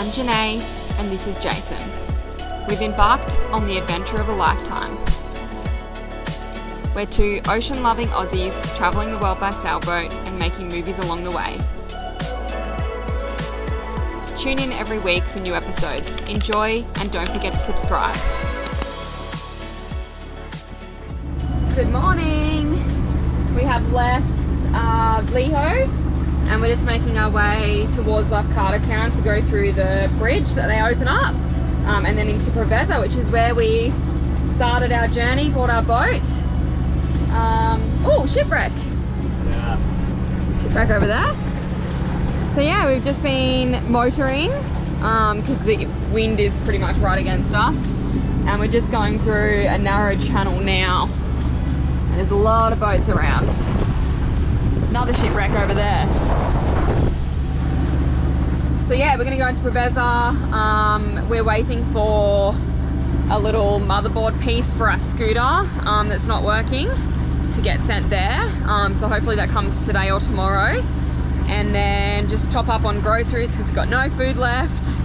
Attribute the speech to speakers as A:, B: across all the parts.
A: I'm Janae, and this is Jason. We've embarked on the adventure of a lifetime. We're two ocean-loving Aussies travelling the world by sailboat and making movies along the way. Tune in every week for new episodes. Enjoy, and don't forget to subscribe. Good morning! We have left Leho, and we're just making our way towards Lefkada town to go through the bridge that they open up, and then into Preveza, which is where we started our journey, bought our boat. Oh, shipwreck! Yeah. Shipwreck over there. So yeah, we've just been motoring because the wind is pretty much right against us, and we're just going through a narrow channel now. And there's a lot of boats around. Another shipwreck over there. So yeah, we're gonna go into Preveza. We're waiting for a little motherboard piece for our scooter that's not working to get sent there. So hopefully that comes today or tomorrow. And then just top up on groceries because we've got no food left.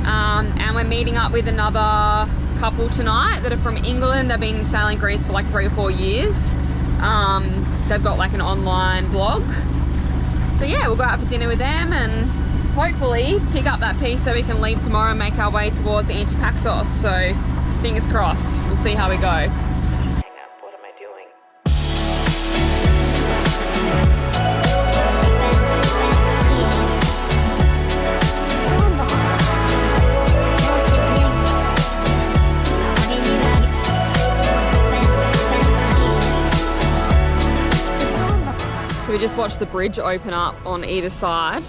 A: And we're meeting up with another couple tonight that are from England. They've been sailing Greece for like 3 or 4 years. They've got like an online blog. So yeah, we'll go out for dinner with them and hopefully pick up that piece so we can leave tomorrow and make our way towards Antipaxos. So fingers crossed, we'll see how we go. Hang up, what am I doing? We just watched the bridge open up on either side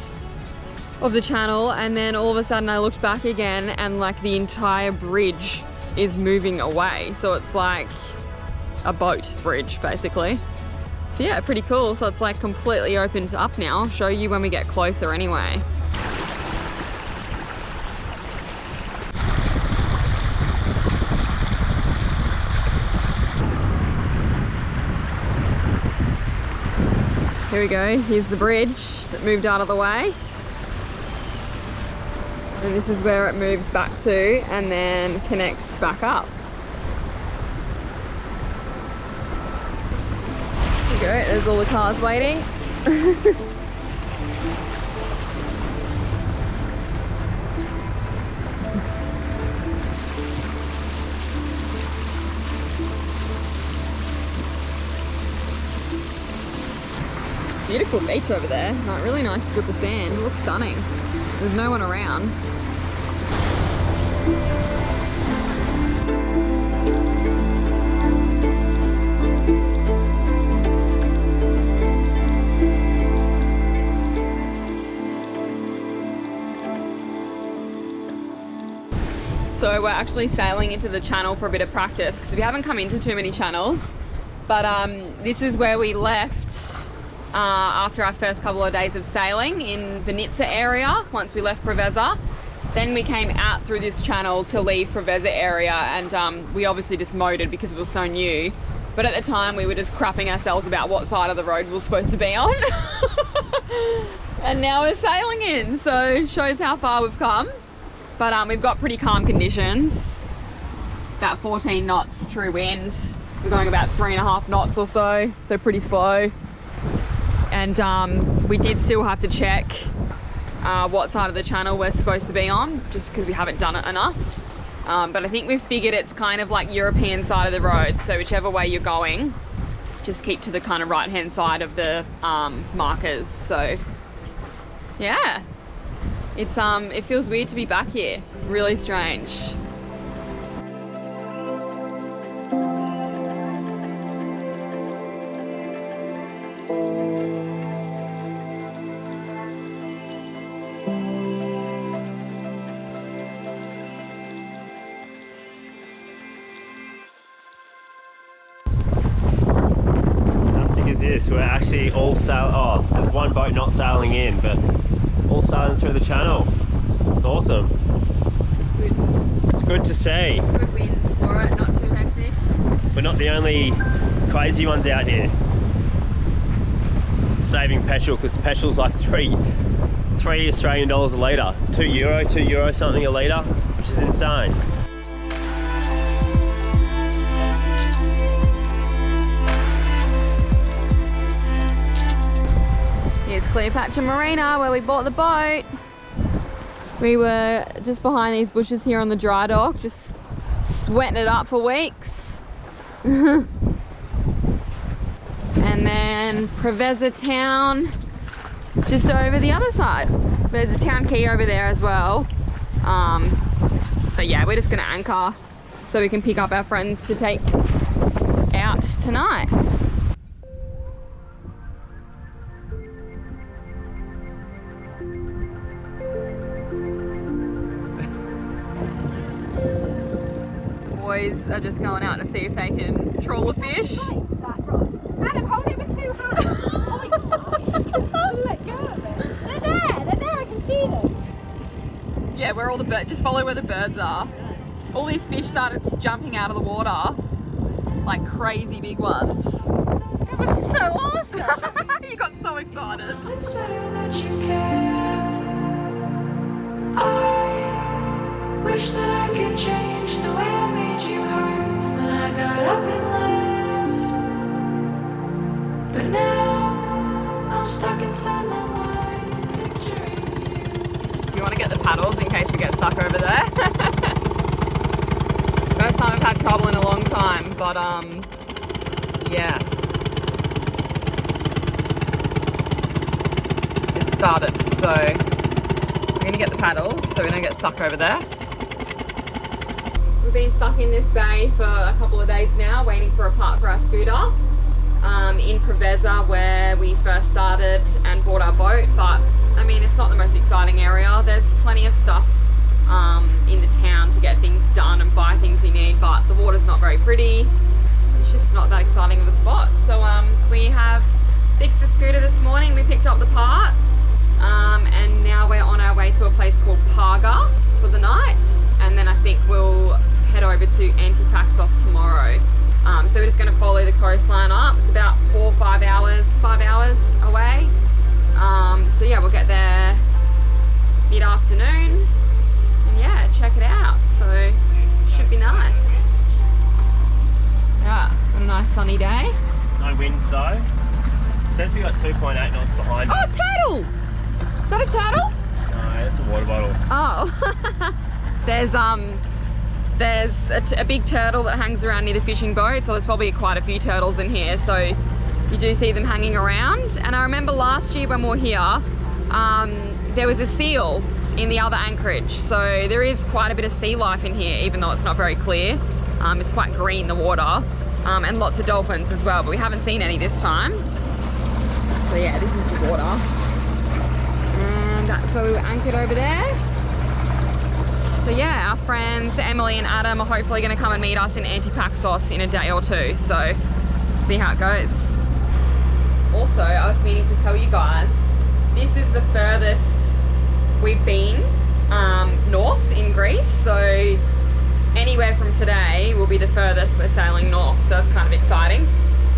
A: of the channel, and then all of a sudden I looked back again and like the entire bridge is moving away. So it's like a boat bridge basically. So yeah, pretty cool. So it's like completely opened up now. I'll show you when we get closer anyway. Here we go, here's the bridge that moved out of the way. And this is where it moves back to and then connects back up. There you go, there's all the cars waiting. Beautiful beach over there, like really nice strip of sand, it looks stunning. There's no one around. So we're actually sailing into the channel for a bit of practice because we haven't come into too many channels, but this is where we left after our first couple of days of sailing in Vinitsa area. Once we left Preveza, then we came out through this channel to leave Preveza area, and we obviously just motored because it was so new, but at the time we were just crapping ourselves about what side of the road we were supposed to be on. And now we're sailing in, so shows how far we've come. But we've got pretty calm conditions, about 14 knots true wind. We're going about 3.5 knots or so, so pretty slow. And we did still have to check what side of the channel we're supposed to be on, just because we haven't done it enough. But I think we've figured it's kind of like European side of the road, so whichever way you're going, just keep to the kind of right hand side of the markers. So yeah, it's it feels weird to be back here, really strange.
B: We're actually all there's one boat not sailing in, but all sailing through the channel. It's awesome. Good. It's good to see.
A: Good winds for it, not too hectic.
B: We're not the only crazy ones out here saving petrol, because petrol's like 3 Australian dollars a litre. €2 something a litre, which is insane.
A: Here's Cleopatra Marina where we bought the boat. We were just behind these bushes here on the dry dock, just sweating it up for weeks. And then Preveza town, it's just over the other side. There's a town key over there as well. But yeah, we're just gonna anchor so we can pick up our friends to take out tonight. Boys are just going out to see if they can trawl a fish.
C: Adam, hold it with 2 hands. Oh, it's let go of it. They're there, I can see them.
A: Yeah, where all the birds, just follow where the birds are. All these fish started jumping out of the water, like crazy big ones.
C: It was so awesome.
A: You got so excited.
D: I wish that I could change the way I made you hurt when I got up and left. But now I'm stuck inside my mind, picturing you.
A: Do you want to get the paddles in case we get stuck over there? First time I've had trouble in a long time, but yeah. It started, so we're gonna get the paddles so we don't get stuck over there. We've been stuck in this bay for a couple of days now, waiting for a part for our scooter. In Preveza where we first started and bought our boat, but I mean it's not the most exciting area. There's plenty of stuff in the town to get things done and buy things you need, but the water's not very pretty. It's just not that exciting of a spot. So we have fixed the scooter this morning. We picked up the part and now we're on our way to a place called Parga for the night, and then I think we'll head over to Antipaksos tomorrow. So we're just going to follow the coastline up. It's about 4 or 5 hours away. So yeah, we'll get there mid-afternoon and yeah, check it out. So should be nice. Yeah, got a nice sunny day.
B: No winds though. It says we got 2.8 knots behind us.
A: Oh, turtle! Is that a turtle?
B: No, it's a water bottle.
A: Oh. There's a big turtle that hangs around near the fishing boat, so there's probably quite a few turtles in here, so you do see them hanging around. And I remember last year when we were here, there was a seal in the other anchorage, so there is quite a bit of sea life in here, even though it's not very clear. It's quite green, the water, and lots of dolphins as well, but we haven't seen any this time. So yeah, this is the water. And that's where we were anchored over there. So yeah, our friends Emily and Adam are hopefully going to come and meet us in Antipaksos in a day or two, so see how it goes. Also, I was meaning to tell you guys, this is the furthest we've been north in Greece, so anywhere from today will be the furthest we're sailing north, so that's kind of exciting.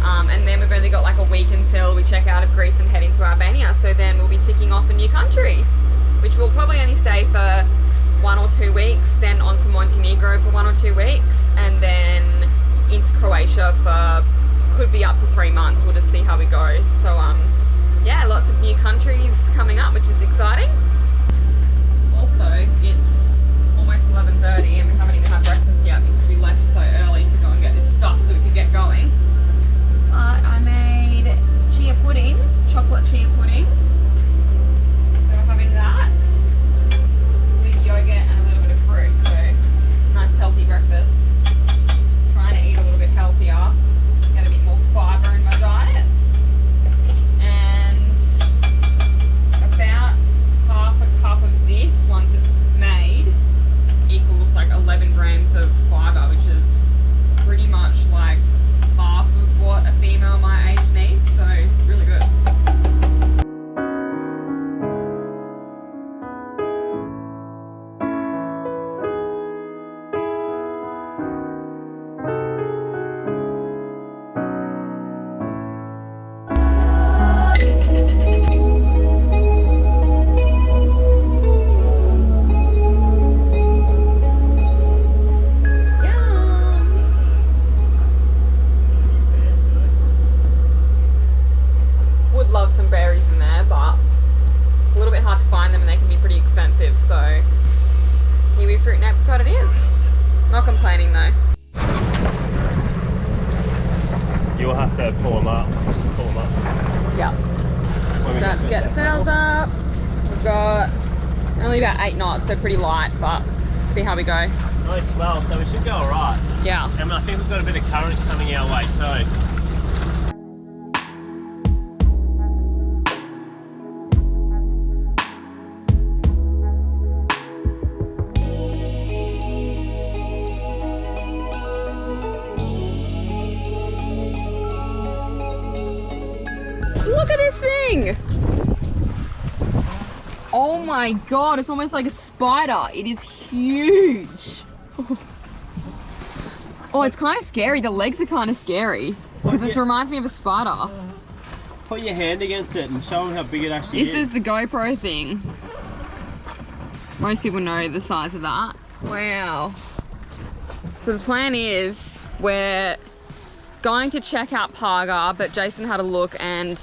A: And then we've only got like a week until we check out of Greece and head into Albania, so then we'll be ticking off a new country, which will probably only stay for 1 or 2 weeks, then on to Montenegro for 1 or 2 weeks, and then into Croatia for, could be up to 3 months. We'll just see how we go. So yeah, lots of new countries coming up, which is exciting. Also, it's almost 11:30 and we haven't even had breakfast yet because we left so early to go and get this stuff so we could get going. But I made chia pudding, chocolate chia pudding. So we're having that. Yogurt and a little bit of fruit, so nice healthy breakfast. Trying to eat a little bit healthier, get a bit more fibre in my diet, and about half a cup of this, once it's made, equals like 11 grams of fibre, which is pretty much like half so kiwi fruit and apricot it is. Not complaining though.
B: You'll have to pull them up. Just pull them up.
A: Yeah. Just about to get the sails up. We've got only about 8 knots, so pretty light, but see how we go.
B: No swell, so we should go alright.
A: Yeah.
B: And I think we've got a bit of current coming our way too.
A: Look at this thing! Oh my god, it's almost like a spider. It is huge. Oh, it's kind of scary. The legs are kind of scary because this reminds me of a spider.
B: Put your hand against it and show them how big it actually is.
A: This is the GoPro thing. Most people know the size of that. Wow. So the plan is we're going to check out Parga, but Jason had a look and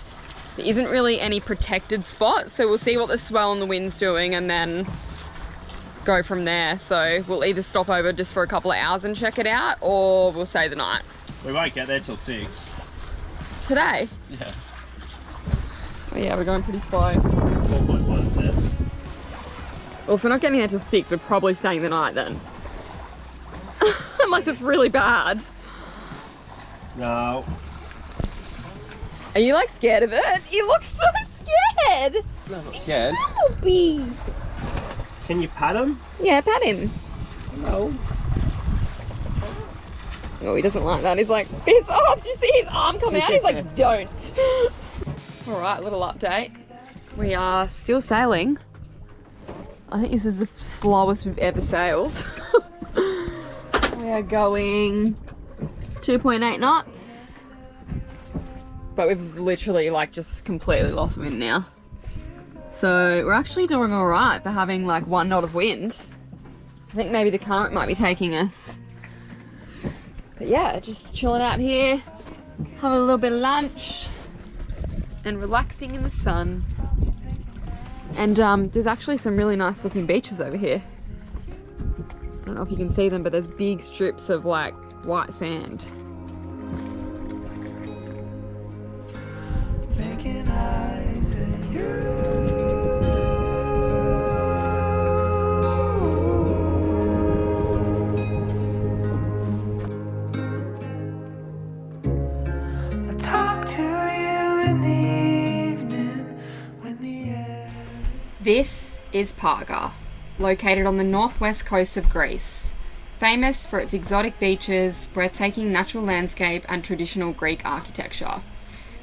A: there isn't really any protected spot, so we'll see what the swell and the wind's doing and then go from there. So we'll either stop over just for a couple of hours and check it out, or we'll stay the night.
B: We won't get there till 6.
A: Today?
B: Yeah.
A: Oh yeah, we're going pretty slow.
B: 4.1 it says.
A: Well, if we're not getting there till 6, we're probably staying the night then. Unless it's really bad.
B: No.
A: Are you like scared of it? You look so scared.
B: No, I'm not scared.
A: Bumblebee.
B: Can you pat him?
A: Yeah, pat him.
B: No.
A: Oh, he doesn't like that. He's like, piss off. Do you see his arm come out? He's like, don't. All right, little update. We are still sailing. I think this is the slowest we've ever sailed. We are going 2.8 knots. But we've literally like just completely lost wind now. So we're actually doing all right for having like 1 knot of wind. I think maybe the current might be taking us. But yeah, just chilling out here, having a little bit of lunch and relaxing in the sun. And there's actually some really nice looking beaches over here. I don't know if you can see them, but there's big strips of like white sand.
D: Making eyes at you. I talk to you in the evening when the air.
A: This is Parga, located on the northwest coast of Greece. Famous for its exotic beaches, breathtaking natural landscape and traditional Greek architecture.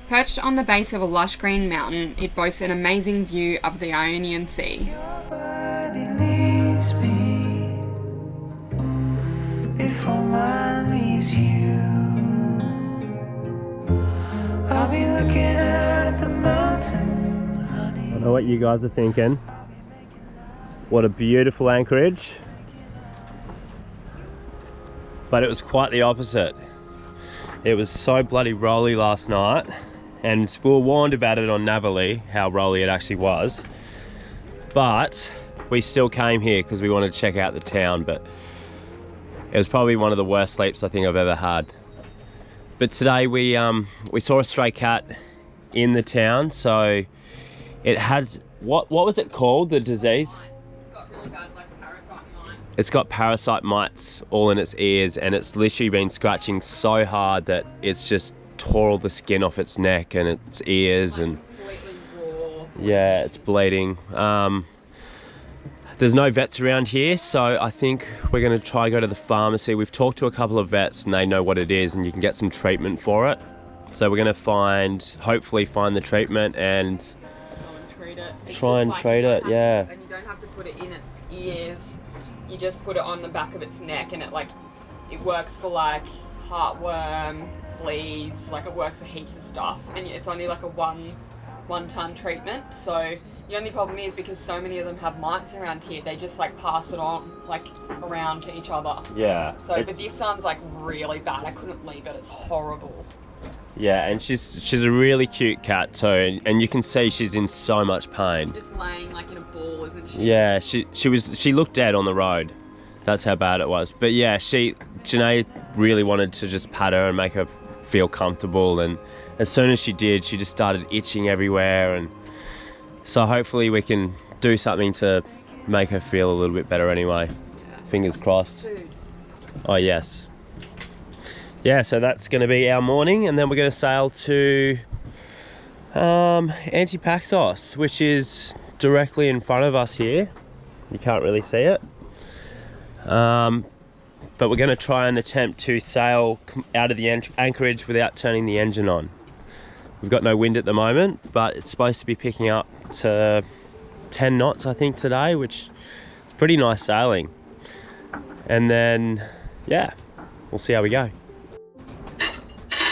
A: Perched on the base of a lush green mountain, it boasts an amazing view of the Ionian Sea.
D: Nobody leaves me before mine leaves you. I'll be looking out at the mountain, honey.
B: I know what you guys are thinking. What a beautiful anchorage. But it was quite the opposite. It was so bloody rolly last night. And we were warned about it on Navally, how rolly it actually was. But we still came here because we wanted to check out the town, but it was probably one of the worst sleeps I think I've ever had. But today we saw a stray cat in the town, so it had, what was it called, the disease?
A: It's got really bad like parasite mites.
B: It's got parasite mites all in its ears, and it's literally been scratching so hard that it's just tore all the skin off its neck and its ears, and
A: Completely raw.
B: yeah, it's bleeding. There's no vets around here, so I think we're going to try go to the pharmacy. We've talked to a couple of vets and they know what it is and you can get some treatment for it. So we're going to hopefully find the treatment and
A: Treat it. It's
B: try and
A: just
B: treat
A: you don't
B: it,
A: have
B: yeah.
A: to- and you don't have to put it in its ears. You just put it on the back of its neck, and it works for like heartworm, fleas, like it works for heaps of stuff, and it's only like a one-time treatment. So the only problem is because so many of them have mites around here, they just like pass it on like around to each other.
B: yeah.
A: So but this sounds like really bad. I couldn't leave it. It's horrible.
B: Yeah, and she's a really cute cat too, and you can see she's in so much pain.
A: Just laying like in a ball, isn't she?
B: Yeah, she looked dead on the road. That's how bad it was. But yeah, Janae really wanted to just pat her and make her feel comfortable, and as soon as she did, she just started itching everywhere, and so hopefully we can do something to make her feel a little bit better anyway.
A: Yeah.
B: Fingers crossed.
A: Food.
B: Oh yes. Yeah, so that's going to be our morning, and then we're going to sail to Antipaxos, which is directly in front of us here. You can't really see it. But we're going to try and attempt to sail out of the anchorage without turning the engine on. We've got no wind at the moment, but it's supposed to be picking up to 10 knots, I think, today, which is pretty nice sailing. And then, yeah, we'll see how we go.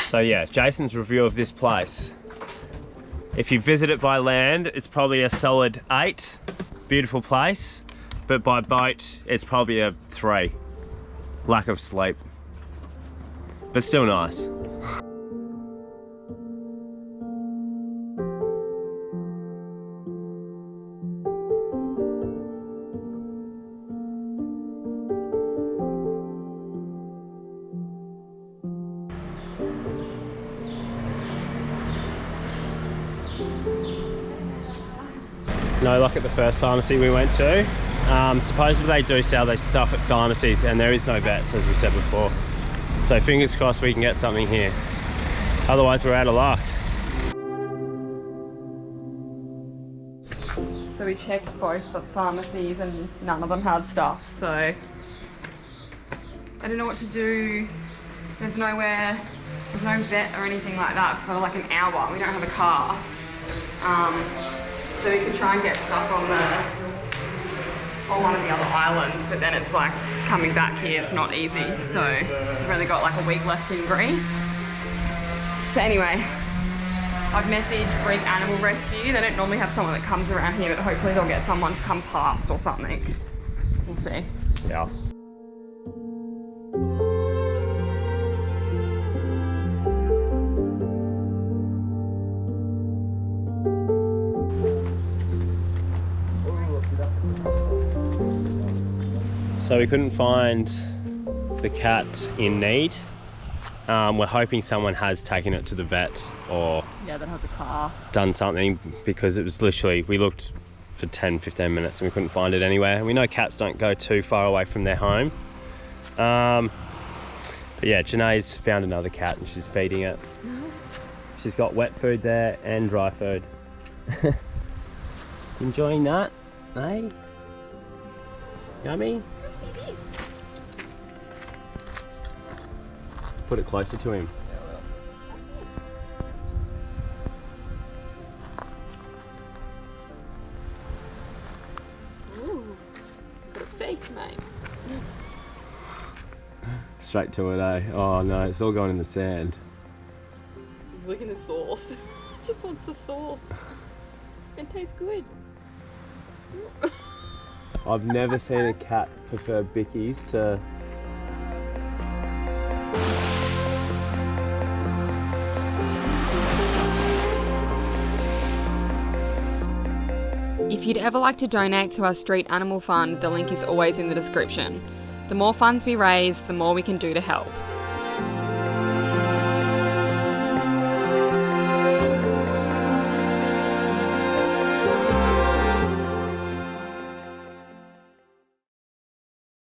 B: So yeah, Jason's review of this place. If you visit it by land, it's probably a solid 8. Beautiful place. But by boat, it's probably a 3. Lack of sleep. But still nice. No luck at the first pharmacy we went to. Supposedly they do sell their stuff at pharmacies, and there is no vets, as we said before. So fingers crossed we can get something here. Otherwise we're out of luck.
A: So we checked both the pharmacies and none of them had stuff, so I don't know what to do. There's no vet or anything like that for like an hour. We don't have a car. So we could try and get stuff on one of the other islands, but then it's like coming back here, it's not easy. So we've only got like a week left in Greece. So anyway, I've messaged Greek Animal Rescue. They don't normally have someone that comes around here, but hopefully they'll get someone to come past or something. We'll see.
B: Yeah. So we couldn't find the cat in need. We're hoping someone has taken it to the vet or
A: Yeah, that has a car.
B: done something, because it was literally, we looked for 10-15 minutes and we couldn't find it anywhere. We know cats don't go too far away from their home. But yeah, Janae's found another cat and she's feeding it. She's got wet food there and dry food. Enjoying that, eh? Yummy? Put it closer to him.
A: Ooh, got a face, mate.
B: Straight to it, eh? Oh no, it's all going in the sand.
A: He's licking the sauce. Just wants the sauce. It tastes good.
B: I've never seen a cat prefer bickies to...
A: If you'd ever like to donate to our street animal fund, the link is always in the description. The more funds we raise, the more we can do to help.